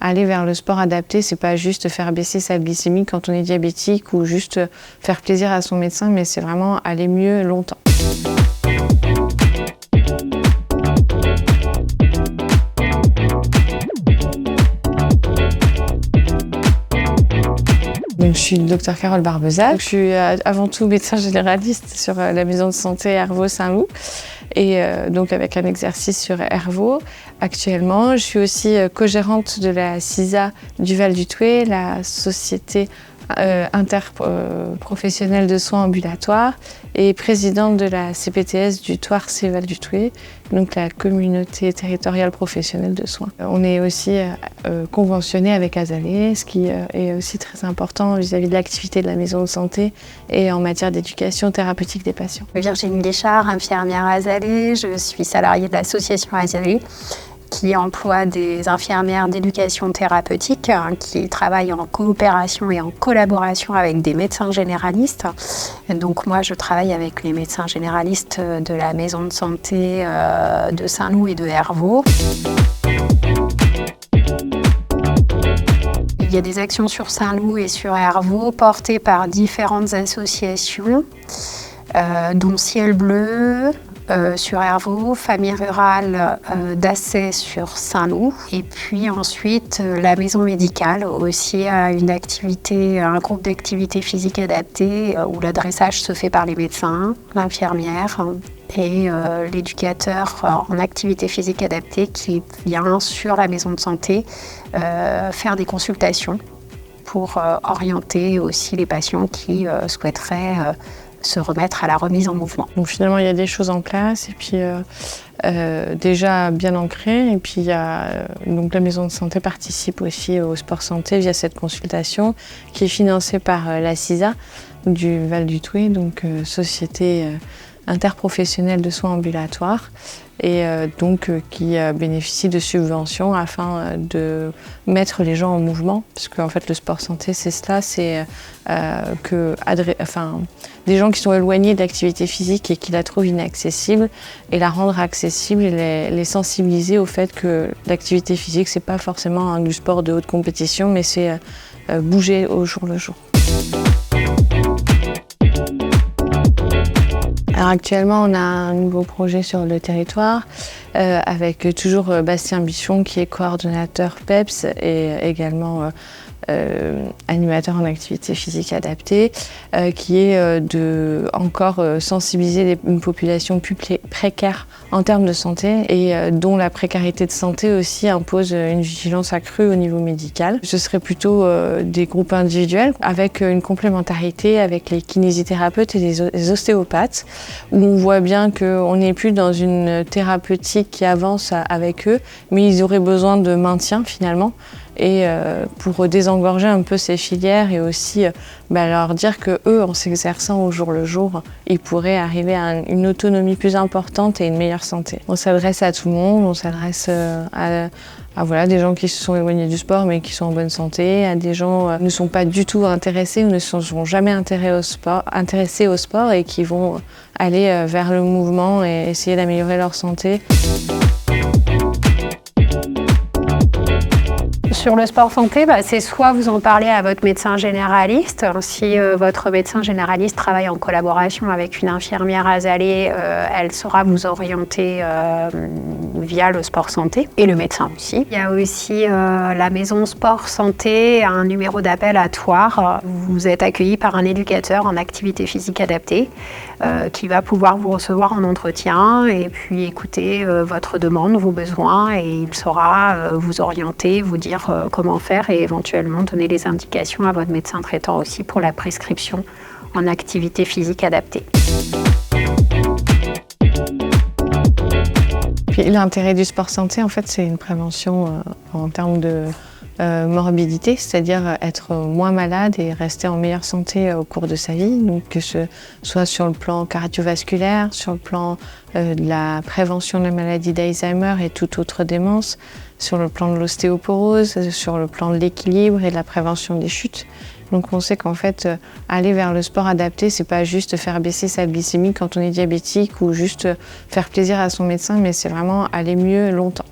aller vers le sport adapté, c'est pas juste faire baisser sa glycémie quand on est diabétique ou juste faire plaisir à son médecin, mais c'est vraiment aller mieux longtemps. Donc, je suis le docteur Carole Barbezac. Je suis avant tout médecin généraliste sur la maison de santé Hervaux Saint-Loup et donc avec un exercice sur Hervaux. Actuellement, je suis aussi co-gérante de la CISA du Val-du-Thouet, la société interprofessionnelle de soins ambulatoires, et présidente de la CPTS du Thouars et Val-du-Thouet, donc la communauté territoriale professionnelle de soins. On est aussi conventionné avec Azalée, ce qui est aussi très important vis-à-vis de l'activité de la maison de santé et en matière d'éducation thérapeutique des patients. Virginie Guéchard, infirmière Azalée, je suis salariée de l'association Azalée, qui emploie des infirmières d'éducation thérapeutique qui travaillent en coopération et en collaboration avec des médecins généralistes. Et donc moi, je travaille avec les médecins généralistes de la maison de santé de Saint-Loup et de Hervaux. Il y a des actions sur Saint-Loup et sur Hervaux portées par différentes associations, dont Ciel Bleu, sur Hervaux, Famille Rurale d'Assay sur Saint-Loup. Et puis ensuite, la maison médicale aussi a un groupe d'activités physiques adaptées où l'adressage se fait par les médecins, l'infirmière et l'éducateur en activité physique adaptée qui vient sur la maison de santé faire des consultations pour orienter aussi les patients qui souhaiteraient se remettre à la remise en mouvement. Donc finalement, il y a des choses en place et puis déjà bien ancrées. Et puis donc la maison de santé participe aussi au sport santé via cette consultation qui est financée par la CISA du Val-du-Thouet, donc société interprofessionnelle de soins ambulatoires, et donc qui bénéficie de subventions afin de mettre les gens en mouvement, parce qu'en fait le sport santé c'est cela, c'est des gens qui sont éloignés de l'activité physique et qui la trouvent inaccessible, et la rendre accessible et les sensibiliser au fait que l'activité physique c'est pas forcément du sport de haute compétition, mais c'est bouger au jour le jour. Alors actuellement, on a un nouveau projet sur le territoire avec toujours Bastien Bichon qui est coordonnateur PEPS et également animateur en activité physique adaptée, qui est de encore sensibiliser une population plus précaire en termes de santé et dont la précarité de santé aussi impose une vigilance accrue au niveau médical. Ce serait plutôt des groupes individuels avec une complémentarité avec les kinésithérapeutes et les ostéopathes, où on voit bien qu'on n'est plus dans une thérapeutique qui avance avec eux, mais ils auraient besoin de maintien finalement. Et pour désengorger un peu ces filières et aussi leur dire qu'eux, en s'exerçant au jour le jour, ils pourraient arriver à une autonomie plus importante et une meilleure santé. On s'adresse à tout le monde, on s'adresse à des gens qui se sont éloignés du sport mais qui sont en bonne santé, à des gens qui ne sont pas du tout intéressés ou ne se sont jamais intéressés au sport et qui vont aller vers le mouvement et essayer d'améliorer leur santé. Sur le sport santé, c'est soit vous en parlez à votre médecin généraliste. Si votre médecin généraliste travaille en collaboration avec une infirmière Azalée, elle saura vous orienter via le sport santé, et le médecin aussi. Il y a aussi la maison sport santé, un numéro d'appel à Thouars. Vous êtes accueilli par un éducateur en activité physique adaptée qui va pouvoir vous recevoir en entretien et puis écouter votre demande, vos besoins, et il saura vous orienter, vous dire comment faire et éventuellement donner les indications à votre médecin traitant aussi pour la prescription en activité physique adaptée. Puis l'intérêt du sport santé, en fait, c'est une prévention en termes de morbidité, c'est-à-dire être moins malade et rester en meilleure santé au cours de sa vie, donc que ce soit sur le plan cardiovasculaire, sur le plan de la prévention de la maladie d'Alzheimer et toute autre démence, sur le plan de l'ostéoporose, sur le plan de l'équilibre et de la prévention des chutes. Donc on sait qu'en fait, aller vers le sport adapté, c'est pas juste faire baisser sa glycémie quand on est diabétique ou juste faire plaisir à son médecin, mais c'est vraiment aller mieux longtemps.